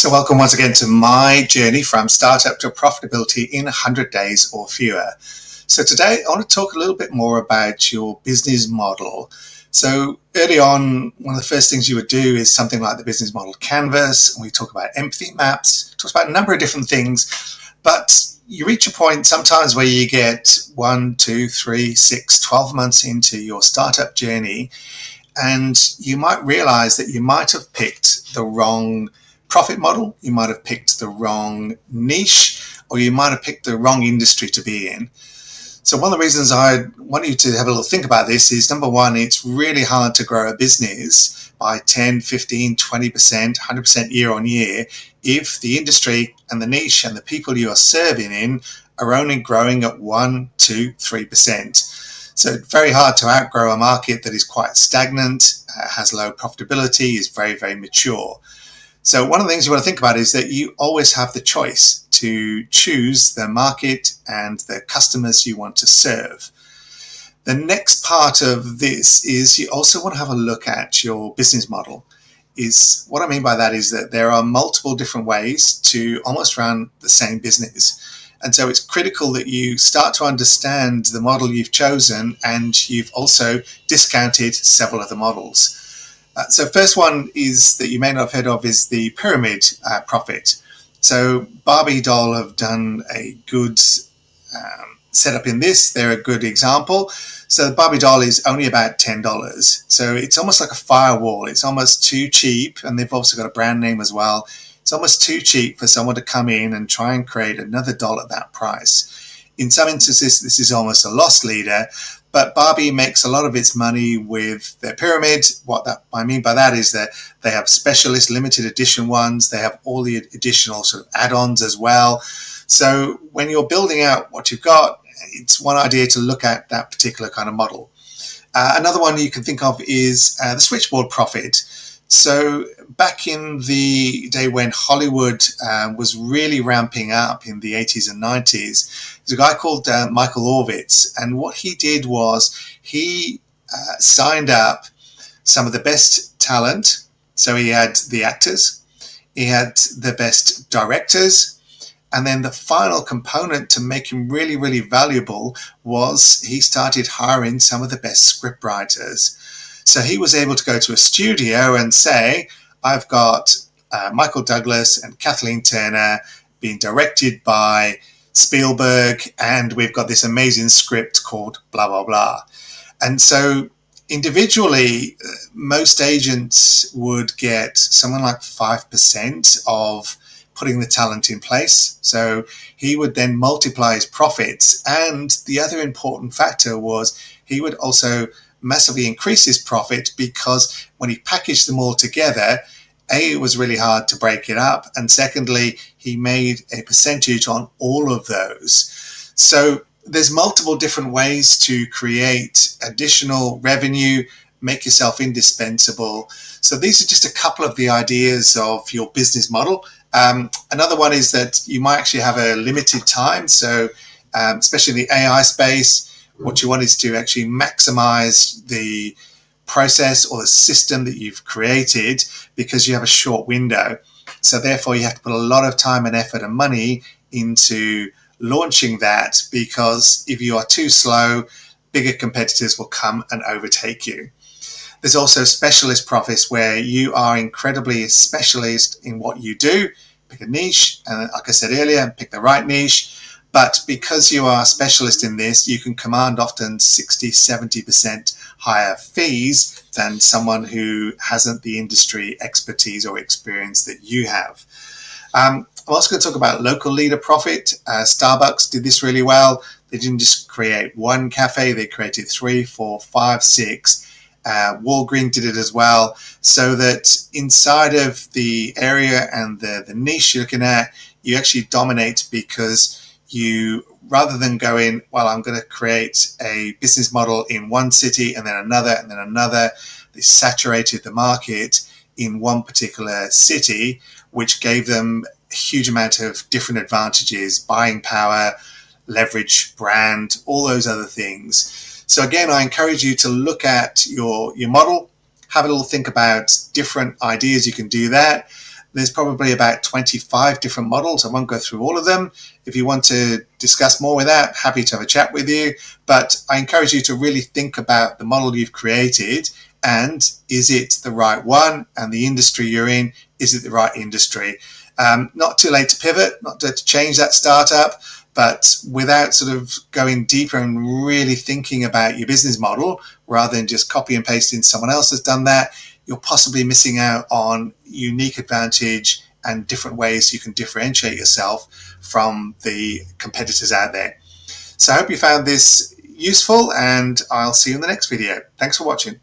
So welcome once again to my journey from startup to profitability in 100 days or fewer. So today I want to talk a little bit more about your business model. So early on, one of the first things you would do is something like the business model canvas, and we talk about empathy maps, talk about a number of different things, but you reach a point sometimes where you get 1, 2, 3, 6, 12 months into your startup journey, and you might realize that you might have picked the wrong profit model, you might have picked the wrong niche, or you might have picked the wrong industry to be in. So one of the reasons I want you to have a little think about this is, number one, it's really hard to grow a business by 10, 15, 20%, 100% year on year if the industry and the niche and the people you are serving in are only growing at 1, 2, 3%. So it's very hard to outgrow a market that is quite stagnant, has low profitability, is very, very mature. So one of the things you want to think about is that you always have the choice to choose the market and the customers you want to serve. The next part of this is you also want to have a look at your business model. What I mean by that is that there are multiple different ways to almost run the same business. And so it's critical that you start to understand the model you've chosen, and you've also discounted several of the models. So first one is that you may not have heard of is the Pyramid Profit. So Barbie doll have done a good setup in this. They're a good example. So the Barbie doll is only about $10. So it's almost like a firewall. It's almost too cheap, and they've also got a brand name as well. It's almost too cheap for someone to come in and try and create another doll at that price. In some instances, this is almost a loss leader, but Barbie makes a lot of its money with their pyramid. What I mean by that is that they have specialist limited edition ones. They have all the additional sort of add-ons as well. So when you're building out what you've got, it's one idea to look at that particular kind of model. Another one you can think of is the Switchboard Profit. So back in the day when Hollywood was really ramping up in the 80s and 90s, there's a guy called Michael Orvitz, and what he did was he signed up some of the best talent. So he had the actors, he had the best directors, and then the final component to make him really, really valuable was he started hiring some of the best script writers. So he was able to go to a studio and say, I've got Michael Douglas and Kathleen Turner being directed by Spielberg, and we've got this amazing script called blah, blah, blah. And so individually, most agents would get something like 5% of putting the talent in place. So he would then multiply his profits. And the other important factor was he would also massively increase his profit, because when he packaged them all together, it was really hard to break it up, and secondly, he made a percentage on all of those. So there's multiple different ways to create additional revenue, make yourself indispensable. So these are just a couple of the ideas of your business model. Another one is that you might actually have a limited time. So especially in the AI space, what you want is to actually maximize the process or the system that you've created, because you have a short window. So therefore, you have to put a lot of time and effort and money into launching that, because if you are too slow, bigger competitors will come and overtake you. There's also specialist profits, where you are incredibly specialist in what you do. Pick a niche, and like I said earlier, pick the right niche. But because you are a specialist in this, you can command often 60, 70% higher fees than someone who hasn't the industry expertise or experience that you have. I'm also going to talk about local leader profit. Starbucks did this really well. They didn't just create one cafe, they created 3, 4, 5, 6. Walgreens did it as well, so that inside of the area and the niche you're looking at, you actually dominate, because you, rather than going, well, I'm going to create a business model in one city and then another and then another, they saturated the market in one particular city, which gave them a huge amount of different advantages: buying power, leverage, brand, all those other things. So again, I encourage you to look at your model, have a little think about different ideas you can do that. There's probably about 25 different models. I won't go through all of them. If you want to discuss more with that, happy to have a chat with you. But I encourage you to really think about the model you've created, and is it the right one? And the industry you're in, is it the right industry? Not too late to pivot, not to change that startup, but without sort of going deeper and really thinking about your business model, rather than just copy and pasting someone else has done that, you're possibly missing out on unique advantage and different ways you can differentiate yourself from the competitors out there. So I hope you found this useful, and I'll see you in the next video. Thanks for watching.